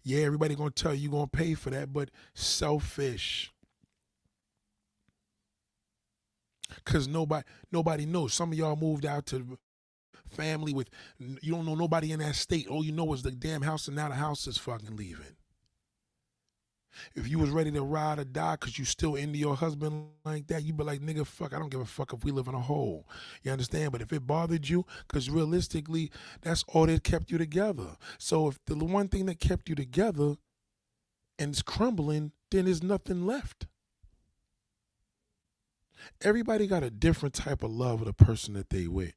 A: Yeah, everybody going to tell you you're going to pay for that, but selfish. Because nobody knows. Some of y'all moved out to family with, you don't know nobody in that state. All you know is the damn house, and now the house is fucking leaving. If you was ready to ride or die because you still into your husband like that, you be like, nigga, fuck, I don't give a fuck if we live in a hole. You understand? But if it bothered you, because realistically, that's all that kept you together. So if the one thing that kept you together and it's crumbling, then there's nothing left. Everybody got a different type of love with the person that they with.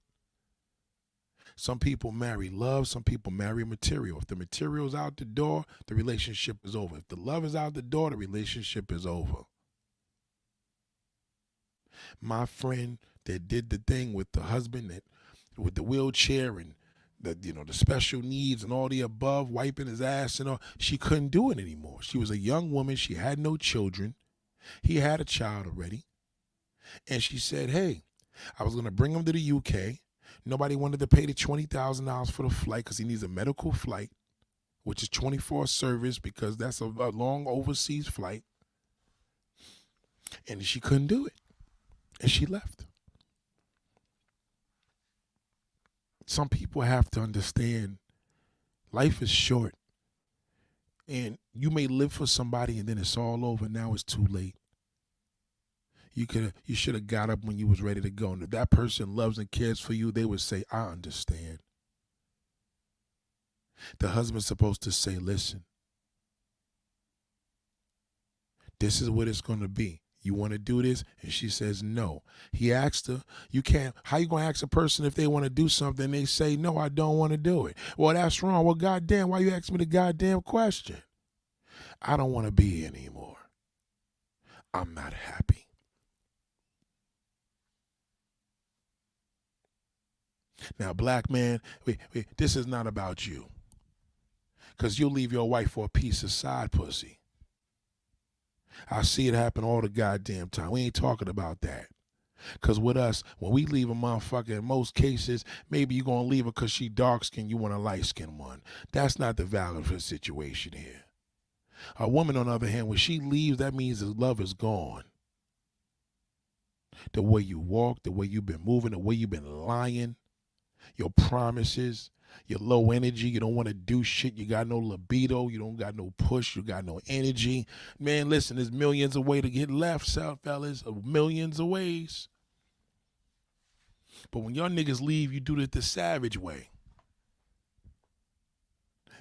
A: Some people marry love. Some people marry material. If the material's out the door, the relationship is over. If the love is out the door, the relationship is over. My friend that did the thing with the husband that with the wheelchair and the special needs and all the above, wiping his ass and all, she couldn't do it anymore. She was a young woman. She had no children. He had a child already. And she said, hey, I was going to bring him to the UK. Nobody wanted to pay the $20,000 for the flight because he needs a medical flight, which is 24 service because that's a long overseas flight. And she couldn't do it. And she left. Some people have to understand life is short. And you may live for somebody and then it's all over. Now it's too late. You should have got up when you was ready to go. And if that person loves and cares for you, they would say, I understand. The husband's supposed to say, listen, this is what it's going to be. You want to do this? And she says, no. He asked her, you can't, how you going to ask a person if they want to do something? They say, no, I don't want to do it. Well, that's wrong. Well, goddamn, why you ask me the goddamn question? I don't want to be here anymore. I'm not happy. Now, black man, wait, this is not about you. Because you'll leave your wife for a piece of side pussy. I see it happen all the goddamn time. We ain't talking about that. Because with us, when we leave a motherfucker, in most cases, maybe you're going to leave her because she dark-skinned, you want a light-skinned one. That's not the valid for the situation here. A woman, on the other hand, when she leaves, that means the love is gone. The way you walk, the way you've been moving, the way you've been lying, your promises, your low energy, you don't want to do shit, you got no libido, you don't got no push, you got no energy. Man, listen, there's millions of ways to get left, fellas, millions of ways. But when y'all niggas leave, you do it the savage way.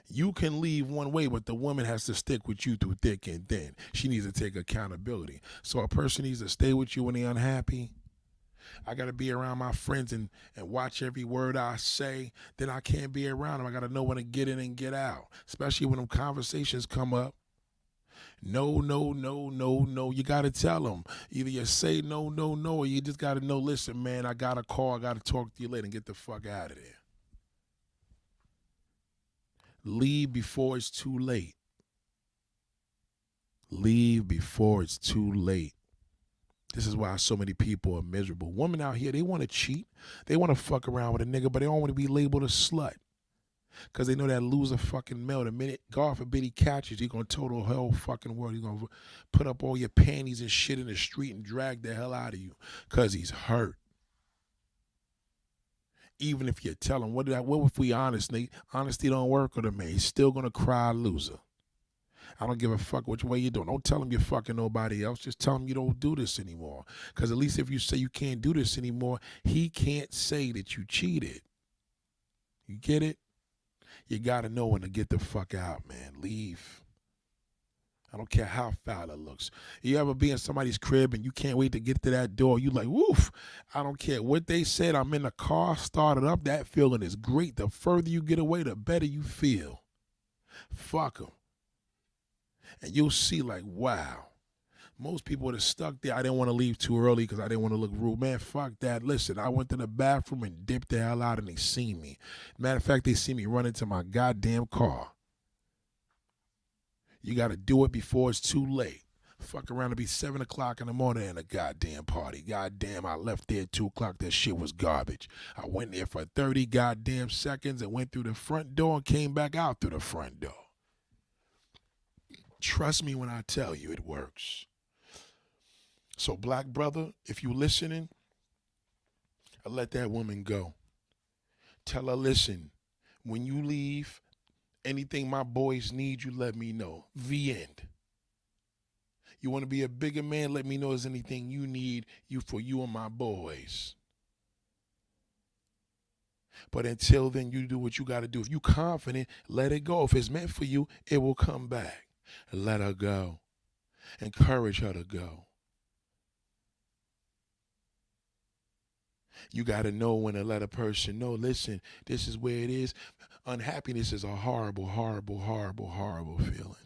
A: You can leave one way, but the woman has to stick with you through thick and thin. She needs to take accountability. So a person needs to stay with you when they're unhappy. I got to be around my friends and watch every word I say. Then I can't be around them. I got to know when to get in and get out, especially when them conversations come up. No, no, no, no, no. You got to tell them. Either you say no, no, no, or you just got to know, listen, man, I got a call. I got to talk to you later and get the fuck out of there. Leave before it's too late. Leave before it's too late. This is why so many people are miserable. Women out here, they want to cheat. They want to fuck around with a nigga, but they don't want to be labeled a slut. Because they know that loser fucking male, the minute, God forbid, he catches, he going to total the whole fucking world. He's going to put up all your panties and shit in the street and drag the hell out of you because he's hurt. Even if you tell him, what if we honest, Nate? Honesty don't work with a man. He's still going to cry loser. I don't give a fuck which way you doing. Don't tell him you're fucking nobody else. Just tell him you don't do this anymore. Because at least if you say you can't do this anymore, he can't say that you cheated. You get it? You got to know when to get the fuck out, man. Leave. I don't care how foul it looks. You ever be in somebody's crib and you can't wait to get to that door? You like, woof. I don't care what they said. I'm in the car, started up. That feeling is great. The further you get away, the better you feel. Fuck them. And you'll see like, wow. Most people would have stuck there. I didn't want to leave too early because I didn't want to look rude. Man, fuck that. Listen, I went to the bathroom and dipped the hell out and they seen me. Matter of fact, they see me run into my goddamn car. You got to do it before it's too late. Fuck around to be 7 o'clock in the morning in a goddamn party. Goddamn, I left there at 2 o'clock. That shit was garbage. I went there for 30 goddamn seconds and went through the front door and came back out through the front door. Trust me when I tell you it works. So, black brother, if you listening, I let that woman go. Tell her, listen, when you leave, anything my boys need, you let me know. The end. You want to be a bigger man, let me know if there's anything you need for you and my boys. But until then, you do what you got to do. If you confident, let it go. If it's meant for you, it will come back. Let her go. Encourage her to go. You got to know when to let a person know, listen, this is where it is. Unhappiness is a horrible, horrible, horrible, horrible feeling.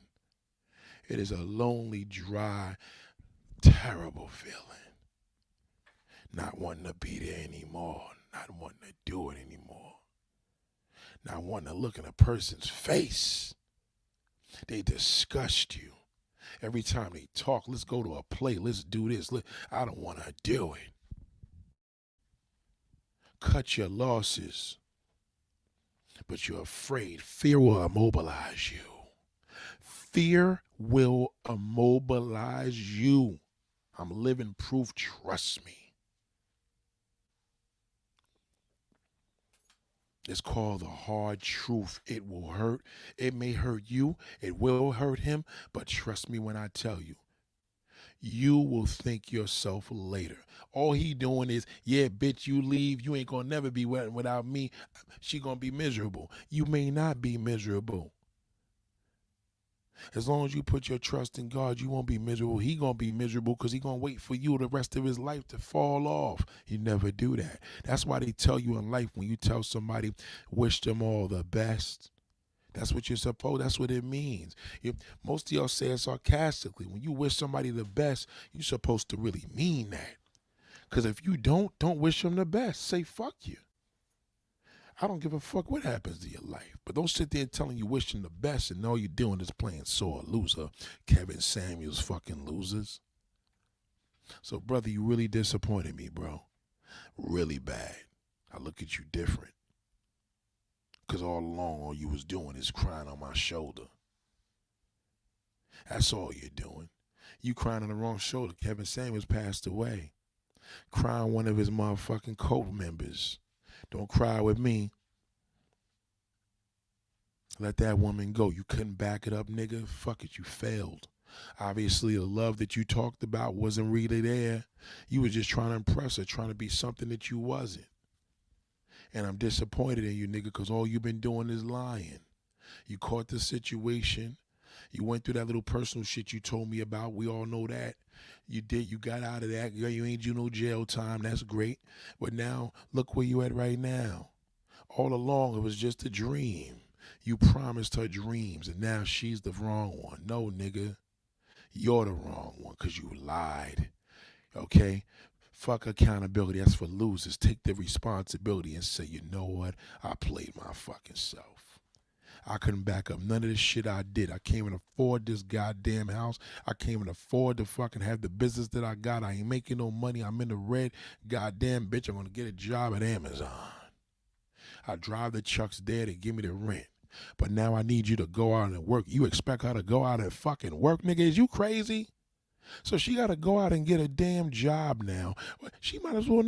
A: It is a lonely, dry, terrible feeling. Not wanting to be there anymore. Not wanting to do it anymore. Not wanting to look in a person's face. They disgust you. Every time they talk, let's go to a play, let's do this. I don't want to do it. Cut your losses. But you're afraid. Fear will immobilize you. Fear will immobilize you. I'm living proof, trust me. It's called the hard truth. It will hurt. It may hurt you. It will hurt him. But trust me when I tell you, you will thank yourself later. All he doing is, yeah, bitch, you leave. You ain't gonna never be without me. She gonna be miserable. You may not be miserable. As long as you put your trust in God, you won't be miserable. He gonna be miserable because he gonna wait for you the rest of his life to fall off. You never do that. That's why they tell you in life, when you tell somebody, wish them all the best. That's what you're supposed, that's what it means. Most of y'all say it sarcastically. When you wish somebody the best, you're supposed to really mean that. Because if you don't wish them the best. Say fuck you. I don't give a fuck what happens to your life. But don't sit there telling you wishing the best and all you're doing is playing sore loser. Kevin Samuels fucking losers. So, brother, you really disappointed me, bro. Really bad. I look at you different. Because all along, all you was doing is crying on my shoulder. That's all you're doing. You crying on the wrong shoulder. Kevin Samuels passed away. Cry on one of his motherfucking cult members. Don't cry with me. Let that woman go. You couldn't back it up, nigga. Fuck it, you failed. Obviously, the love that you talked about wasn't really there. You were just trying to impress her, trying to be something that you wasn't. And I'm disappointed in you, nigga, because all you've been doing is lying. You caught the situation. You went through that little personal shit you told me about. We all know that. You did. You got out of that. You ain't do no jail time. That's great. But now, look where you at right now. All along, it was just a dream. You promised her dreams, and now she's the wrong one. No, nigga. You're the wrong one because you lied. Okay? Fuck accountability. That's for losers. Take the responsibility and say, you know what? I played my fucking self. I couldn't back up none of this shit I did. I can't even afford this goddamn house. I can't even afford to fucking have the business that I got. I ain't making no money. I'm in the red. Goddamn bitch, I'm going to get a job at Amazon. I drive the trucks there to give me the rent. But now I need you to go out and work. You expect her to go out and fucking work, nigga? Is you crazy? So she got to go out and get a damn job now. She might as well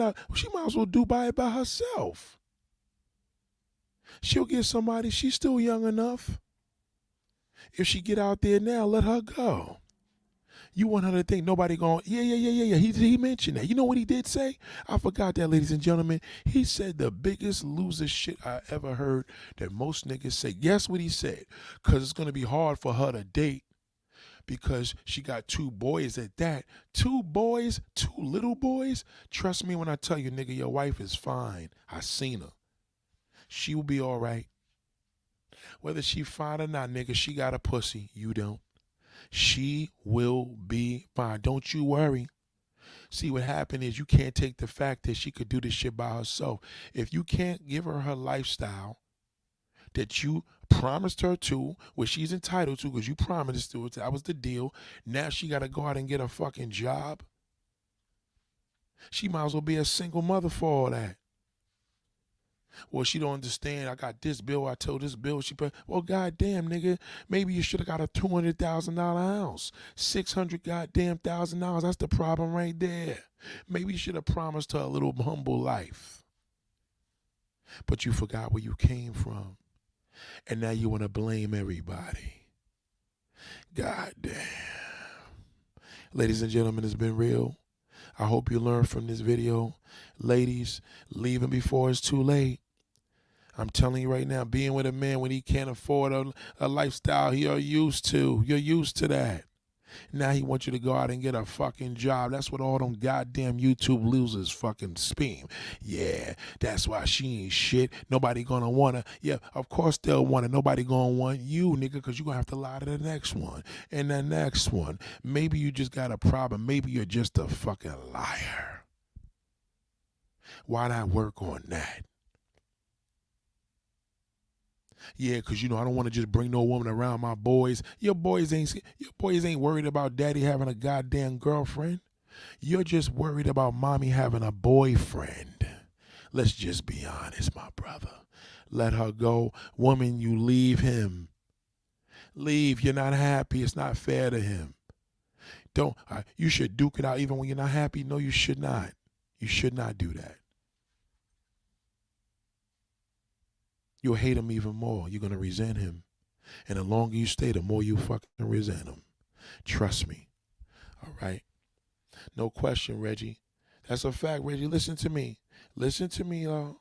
A: do it by herself. She'll get somebody. She's still young enough. If she get out there now, let her go. You want her to think nobody going, yeah. He mentioned that. You know what he did say? I forgot that, ladies and gentlemen. He said the biggest loser shit I ever heard that most niggas say. Guess what he said? Because it's going to be hard for her to date because she got 2 boys at that. 2 boys, 2 little boys. Trust me when I tell you, nigga, your wife is fine. I seen her. She will be all right. Whether she fine or not, nigga, she got a pussy. You don't. She will be fine. Don't you worry. See, what happened is you can't take the fact that she could do this shit by herself. If you can't give her her lifestyle that you promised her to, what she's entitled to, because you promised to, that was the deal. Now she got to go out and get a fucking job. She might as well be a single mother for all that. Well, she don't understand. I got this bill. I told this bill. She put. Well, goddamn, nigga. Maybe you should have got a $200,000 house. $600,000. That's the problem right there. Maybe you should have promised her a little humble life. But you forgot where you came from, and now you want to blame everybody. Goddamn. Ladies and gentlemen, it's been real. I hope you learned from this video. Ladies, leave him before it's too late. I'm telling you right now, being with a man when he can't afford a lifestyle you're used to that. Now he wants you to go out and get a fucking job. That's what all them goddamn YouTube losers fucking scream. Yeah, that's why she ain't shit. Nobody gonna want her. Yeah, of course they'll want her. Nobody gonna want you, nigga, because you're gonna have to lie to the next one. And the next one. Maybe you just got a problem. Maybe you're just a fucking liar. Why not work on that? Yeah, because, I don't want to just bring no woman around my boys. Your boys ain't worried about daddy having a goddamn girlfriend. You're just worried about mommy having a boyfriend. Let's just be honest, my brother. Let her go. Woman, you leave him. Leave. You're not happy. It's not fair to him. You should duke it out even when you're not happy. No, you should not. You should not do that. You'll hate him even more. You're going to resent him. And the longer you stay, the more you fucking resent him. Trust me. All right? No question, Reggie. That's a fact, Reggie. Listen to me. Listen to me, y'all.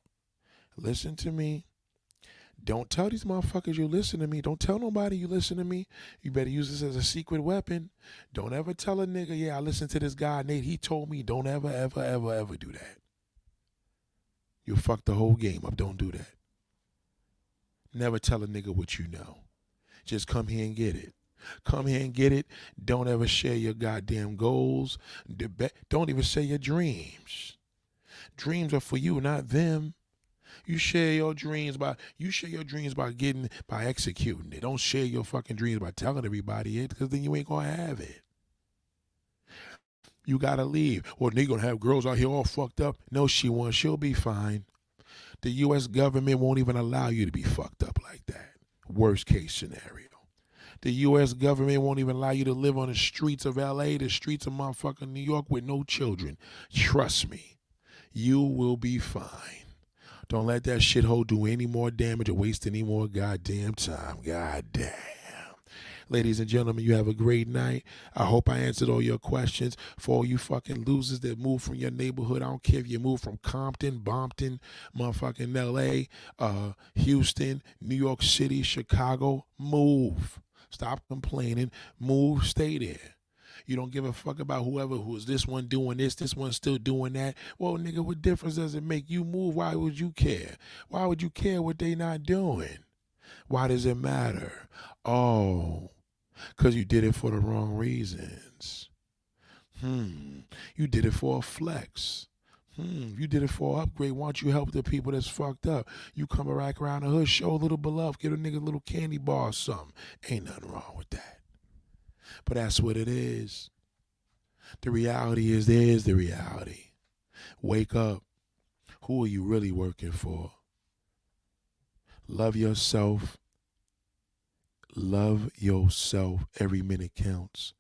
A: Listen to me. Don't tell these motherfuckers you listen to me. Don't tell nobody you listen to me. You better use this as a secret weapon. Don't ever tell a nigga, yeah, I listened to this guy, Nate. He told me. Don't ever, ever, ever, ever do that. You'll fuck the whole game up. Don't do that. Never tell a nigga what you know. Just come here and get it. Come here and get it. Don't ever share your goddamn goals. Don't even share your dreams. Dreams are for you, not them. You share your dreams by executing it. Don't share your fucking dreams by telling everybody it, because then you ain't gonna have it. You gotta leave. Well, they gonna have girls out here all fucked up. No, she won't. She'll be fine. The U.S. government won't even allow you to be fucked up like that. Worst case scenario. The U.S. government won't even allow you to live on the streets of L.A., the streets of motherfucking New York with no children. Trust me, you will be fine. Don't let that shithole do any more damage or waste any more goddamn time. Goddamn. Ladies and gentlemen, you have a great night. I hope I answered all your questions. For all you fucking losers that move from your neighborhood, I don't care if you move from Compton, Bompton, motherfucking L.A., Houston, New York City, Chicago, move. Stop complaining. Move, stay there. You don't give a fuck about who's this one doing this one still doing that. Well, nigga, what difference does it make? You move, why would you care? Why would you care what they not doing? Why does it matter? Oh, because you did it for the wrong reasons. You did it for a flex. You did it for an upgrade. Why don't you help the people that's fucked up? You come back around the hood, show a little beloved, get a nigga a little candy bar or something. Ain't nothing wrong with that. But that's what it is. The reality is, there is the reality. Wake up. Who are you really working for? Love yourself. Love yourself. Every minute counts.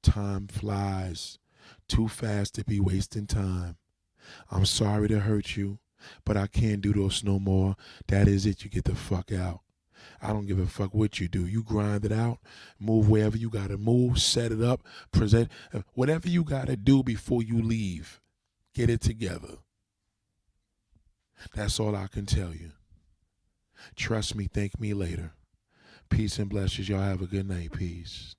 A: Time flies too fast to be wasting time. I'm sorry to hurt you, but I can't do this no more. That is it. You get the fuck out. I don't give a fuck what you do. You grind it out, move wherever you got to move, set it up, present, whatever you got to do before you leave. Get it together. That's all I can tell you. Trust me, thank me later. Peace and blessings. Y'all have a good night. Peace.